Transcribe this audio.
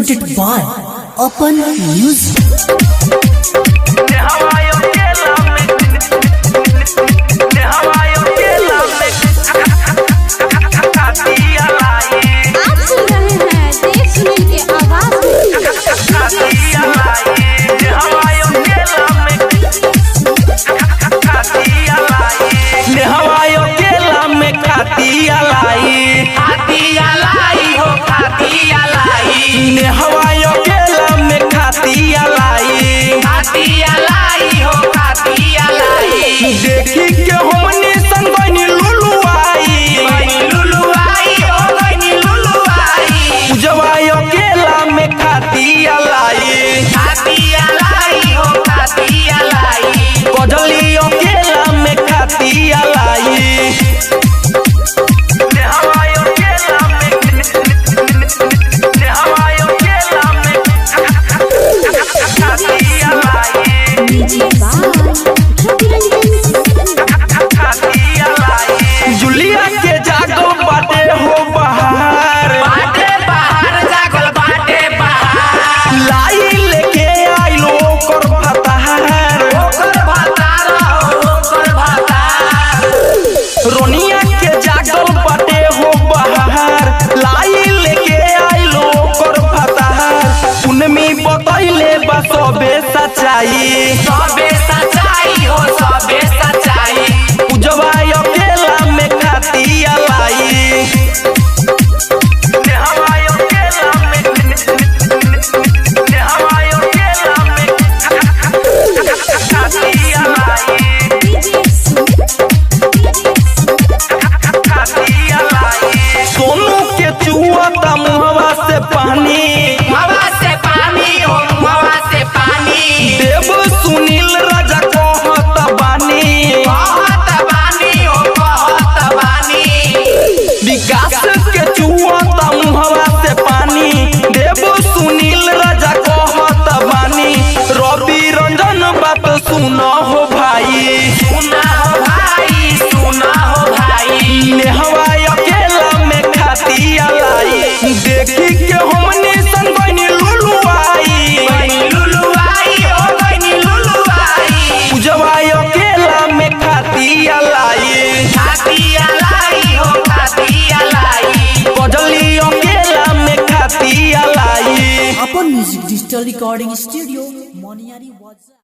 presented by Open Music. देखी के हमनी संग गइनी लुलुआई हो गइनी लुलुआई पूजवा अकेला में खाती अलाई हो खाती अलाई कजली अकेला में खाती अलाई जुलिया के जागल बाटे हो बहार जागल बाटे बहार लाई लेके आइलो ओकर भातार रोनिया के जागल बाटे हो बहार लाई लेके आइलो ओकर भातार उनमी बतैले बा सबे सच्चाई हो सबे सच्चाई पूजवा अकेला में खाती अलाई सोनू के चुआता मुहवा से पानी देव सुनील राजा कहत बानी विकास के चुआता मुहवा से पानी देव सुनील राजा कहत बानी रवि रंजन बात सुना हो भाई नेहवा अकेला में खाती अलाई देखी के हमनी संग गइनी लुलुआई हो गइनी लुलुआई पूजवा अकेला में खाती अलाई हो खाती अलाई कजली अकेला में खाती अलाई Open Music Digital Recording Studio, Moniari was